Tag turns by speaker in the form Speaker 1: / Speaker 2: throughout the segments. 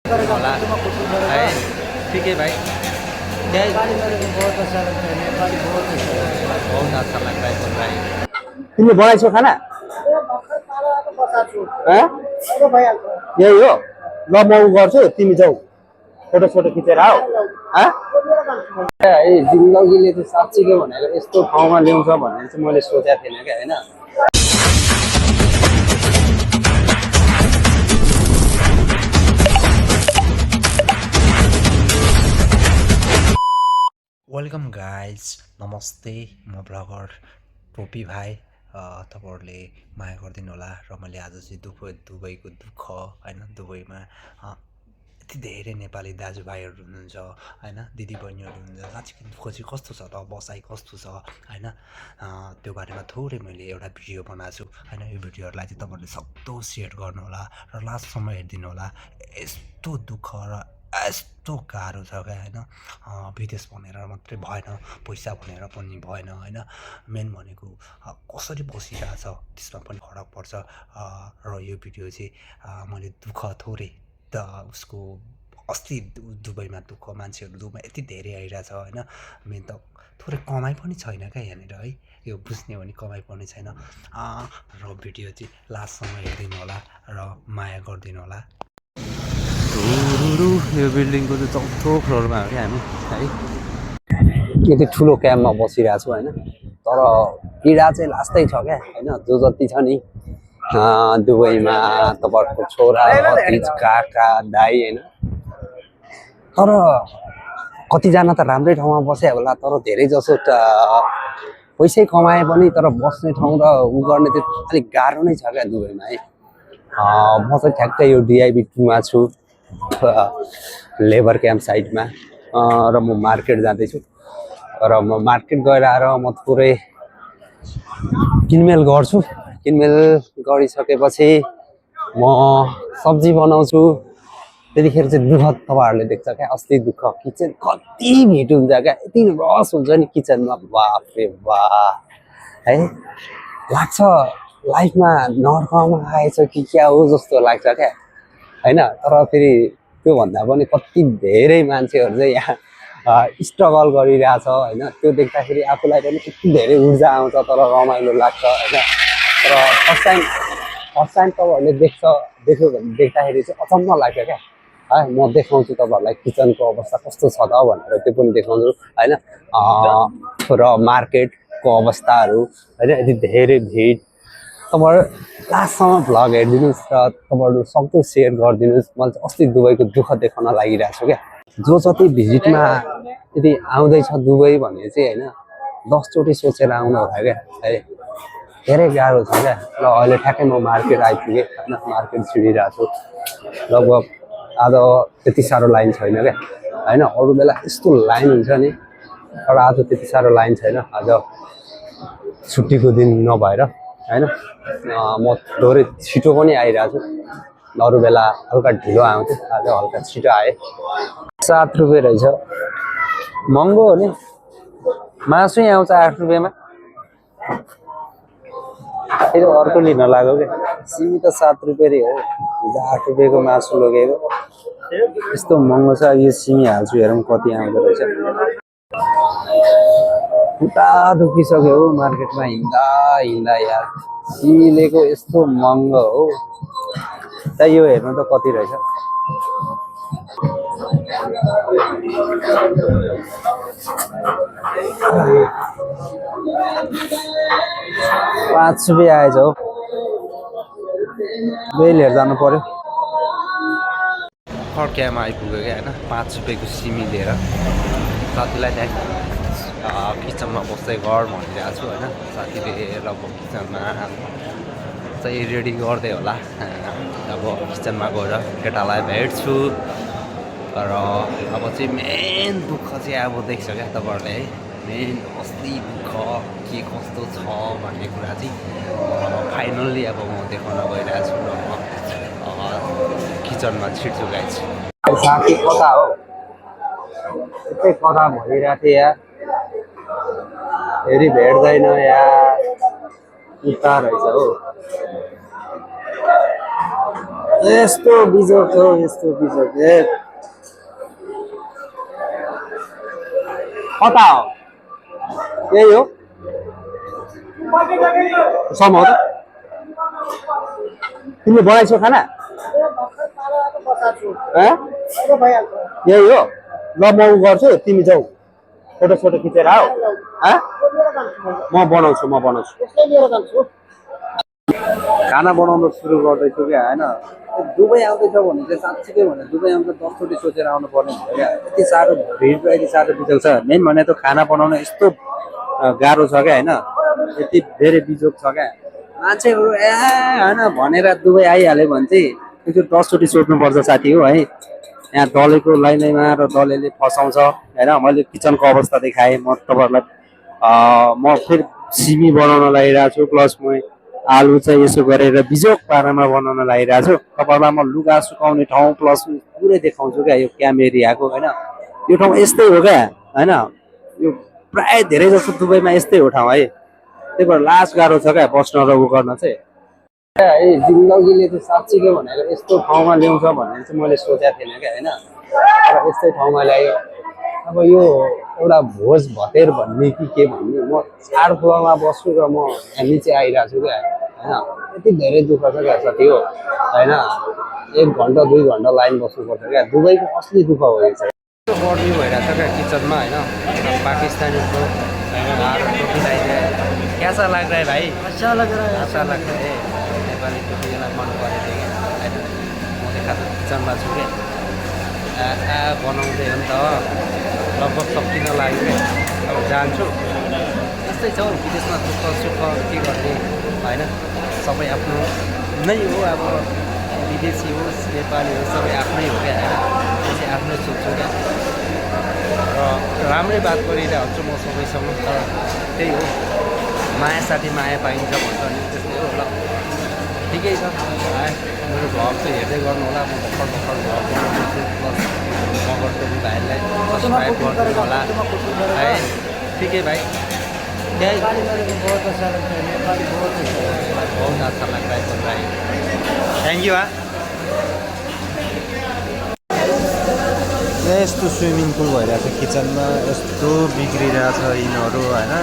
Speaker 1: होला है ठीक है भाई बहुत अच्छा लगता है सुन भाई
Speaker 2: तिमीले बनाइछौ खाना यही हो ल म उ गर्छु तिमी जाऊ फोटो फोटो खिचेर आऊ जिन्दगीले त साँच्चीको भनेर यस्तो ठाउँमा ल्याउँछ भनेर चाहिँ मैले सोचेको थिएन क्या होइन
Speaker 1: वेलकम गाइज नमस्ते म ब्लगर टोपी भाइ तपाईँहरूले माया गरिदिनु होला र मैले आज चाहिँ दुबईको दुःख होइन दुबईमा यति धेरै नेपाली दाजुभाइहरू हुनुहुन्छ होइन दिदीबहिनीहरू हुनुहुन्छ साँच्चीको दुःख चाहिँ कस्तो छ त बसाइ कस्तो छ होइन त्यो बारेमा थोरै मैले एउटा भिडियो बनाएको छु होइन यो भिडियोहरूलाई चाहिँ तपाईँहरूले सक्दो सेयर गर्नु होला र लास्टसम्म हेरिदिनु होला यस्तो दुःख र यस्तो गाह्रो छ क्या होइन विदेश भनेर मात्रै भएन पैसा भनेर पनि भएन होइन मेन भनेको कसरी बसिरहेछ त्यसमा पनि फरक पर्छ र यो भिडियो चाहिँ मैले दुःख थोरै त उसको अस्ति दुबईमा दुःख मान्छेहरू दुबईमा यति धेरै आइरहेछ होइन मेन त थोरै कमाइ पनि छैन क्या यहाँनिर है यो बुझ्ने हो भने कमाइ पनि छैन र भिडियो चाहिँ लास्टसम्म हेरिदिनु होला र माया गरिदिनु होला यो बिल्डिङको चाहिँ चौथो फ्लोरमा हो क्या हामी है
Speaker 2: यति ठुलो क्याम्पमा बसिरहेको छु होइन तर पीडा चाहिँ लास्टै छ क्या होइन जो जति छ नि दुबईमा तपाईँहरूको छोरा भतिज काका दाइ होइन तर कतिजना त राम्रै ठाउँमा बस्यो होला तर धेरै जसो पैसै कमाए पनि तर बस्ने ठाउँ र उ गर्ने चाहिँ अलिक गाह्रो नै छ क्या दुबईमा है म चाहिँ ठ्याक्कै यो डिआइबी 2मा छु लेबर क्याम्प साइडमा र म मार्केट जाँदैछु र म मार्केट गएर आएर म थोरै किनमेल गर्छु किनमेल गरिसकेपछि म सब्जी बनाउँछु त्यतिखेर चाहिँ दुःख तपाईँहरूले देख्छ क्या अस्ति दुःख किचन कति भिड हुन्छ क्या यति रस हुन्छ नि किचनमा बाफ रे बा है लाग्छ लाइफमा नर्कमा आएछ कि क्या हो जस्तो लाग्छ क्या होइन तर फेरि त्योभन्दा पनि कति धेरै मान्छेहरू चाहिँ यहाँ स्ट्रगल गरिरहेछ होइन त्यो देख्दाखेरि आफूलाई पनि यति धेरै ऊर्जा आउँछ तर रमाइलो लाग्छ होइन तर फर्स्ट टाइम तपाईँहरूले देख्यो भने देख्दाखेरि चाहिँ अचम्म लाग्छ क्या है म देखाउँछु तपाईँहरूलाई किचनको अवस्था कस्तो छ त भनेर त्यो पनि देखाउँछु होइन र मार्केटको अवस्थाहरू होइन यति धेरै भिड तपाईँहरू लास्टसम्म भ्लग हेरिदिनुहोस् र तपाईँहरू सक्दो सेयर गरिदिनुहोस् मैले चाहिँ अस्ति दुबईको दुःख देखाउन लागिरहेको छु क्या जो जति भिजिटमा यदि आउँदैछ दुबई भने चाहिँ होइन 10 चोटि सोचेर आउनु होला क्या है धेरै गाह्रो छ क्या ल अहिले ठ्याक्कै म मार्केट आइपुगेँ होइन मार्केट छिडिरहेको छु लगभग आज त्यति साह्रो लाइन छैन क्या होइन अरू बेला यस्तो लाइन हुन्छ नि तर आज त्यति साह्रो लाइन छैन आज छुट्टीको दिन नभएर होइन म थोरै छिटो पनि आइरहेको छु अरू बेला हल्का ढिलो आउँथ्यो आज हल्का छिटो आएँ 7 रुपियाँ रहेछ महँगो हो नि मासु आउँछ 8 रुपियाँमा फेरि अर्को लिन लाग्यो क्या सिमी त 7 रुपियाँ रे हो 8 रुपियाँको मासु लगेको यस्तो महँगो छ यो सिमी हाल्छु हेरौँ कति आउँदो रहेछ खुट्टा दुखिसक्यो हो मार्केटमा हिँड्दा यार सिलेको यस्तो महँगो हो त यो हेर्नु त कति रहेछ 5 रुपियाँ आएछ हो बेल हेर जानु पर्यो
Speaker 1: फर्कियामा आइपुग्यो क्या होइन 5 रुपियाँको सिमी लिएर साथीलाई त्यहाँ किचनमा बस्दै गर भनिरहेको छु होइन साथीले लगभग किचनमा चाहिँ रेडी गर्दै होला अब किचनमा गएर केटालाई भेट्छु र अब चाहिँ मेन दुःख चाहिँ अब देख्छ क्या तपाईँहरूले है मेन अस्ति दुःख के कस्तो छ भन्ने कुरा चाहिँ फाइनल्ली अब म देखाउन गइरहेको छु र म किचनमा छिट्छु गाइस
Speaker 2: साथी कता हो यतै कता भनिरहेको थिएँ यार फेरि भेट्दैन यार उता रहेछ हो यस्तो बिजोग छ यस्तो बिजोग कता हो यही हो सम्म हो त तिमीले बनाइछौ खाना यही हो ल म उ गर्छु तिमी जाऊ फोटो सोटो खिचेर आऊ म बनाउँछु खाना बनाउनु सुरु गर्दैछु क्या होइन दुबई आउँदैछ भने चाहिँ साँच्चीकै भने दुबई आउँदा 10 चोटि सोचेर आउनु पर्ने हुन्छ क्या यति साह्रो भिड र यति साह्रो बिजोग छ मेन भने त खाना बनाउन यस्तो गाह्रो छ क्या होइन यति धेरै बिजोग छ क्या मान्छेहरू होइन भनेर दुबई आइहाल्यो भने चाहिँ एकचोटि 10 चोटि सोध्नुपर्छ साथी हो है यहाँ दलेको लाइनैमा र दलेले फसाउँछ होइन मैले किचनको अवस्था देखाएँ म तपाईँहरूलाई म फेरि सिमी बनाउन लागिरहेको छु प्लस म आलु चाहिँ यसो गरेर बिजोग पारामा बनाउन लागिरहेको छु तपाईँहरूलाई म लुगा सुकाउने ठाउँ प्लस पुरै देखाउँछु क्या यो क्याम एरियाको होइन यो ठाउँ यस्तै हो क्या होइन यो प्रायः धेरै जस्तो दुबईमा यस्तै हो ठाउँ है त्यही भएर लास्ट गाह्रो छ क्या बस्न र उ गर्न चाहिँ जिन्दगीले चाहिँ साँच्चीकै भनेर यस्तो ठाउँमा ल्याउँछ भनेर चाहिँ मैले सोचेको थिएन क्या होइन तर यस्तै ठाउँमा ल्यायो अब यो एउटा भोज भतेर भन्ने कि के भन्ने म 4 फ्लोरमा बस्छु र म यहाँ निचे आइरहेको छु क्या होइन यति धेरै दुःख छ क्या साथी हो होइन 1 घन्टा 2 घन्टा लाइन बस्नुपर्छ क्या दुबईको असली दुःख हो यो चाहिँ गर्मी भइरहेको छ क्या किचनमा होइन पाकिस्तानीको टोपी लगाइदिए कैसा लग रहा है भाई अच्छा लग रहा है नेपाली टोपीलाई मन परेको थियो क्या होइन म देखा त किचनमा छु क्या बनाउँदै हो नि त लगभग सकिन लाग्यो क्या अब जान्छु यस्तै छ विदेशमा दुःख सुख के गर्ने होइन सबै आफ्नो नै हो अब विदेशी होस् नेपाली होस् सबै आफ्नै हो क्या होइन त्यसै आफ्नै सोध्छु क्या र राम्रै बात गरिरहेको हुन्छु म सबैसँग तर त्यही हो माया साथी माया पाइन्छ भन्छ नि त्यस्तै हो ल ठिकै छ मेरो भ्लग चाहिँ हेर्दै गर्नु होला म भर्खर भ्लग बनाउँदैछु प्लस मगर टोपी भाइहरूलाई सब्सक्राइब गरिदिनु होला है ठिकै भाइ यही बहुत अच्छा लगता है नेपाली बहुत अच्छा लगता है बोल भाइ थ्याङ्क यू यस्तो स्विमिङ पुल भइरहेछ किचनमा यस्तो बिग्रिरहेछ यिनीहरू होइन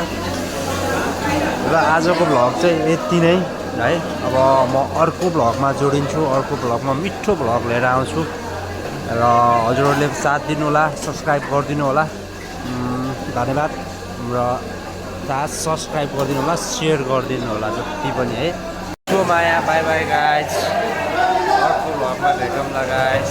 Speaker 2: र आजको भ्लग चाहिँ यति नै है अब म अर्को भ्लगमा जोडिन्छु अर्को भ्लगमा मिठो भ्लग लिएर आउँछु र हजुरहरूले साथ दिनु होला सब्सक्राइब गरिदिनु होला धन्यवाद र सब्सक्राइब गरिदिनु होला सेयर गरिदिनु होला जति पनि है माया बाई बाई गाइज अर्को भ्लगमा भेटौँला गाइज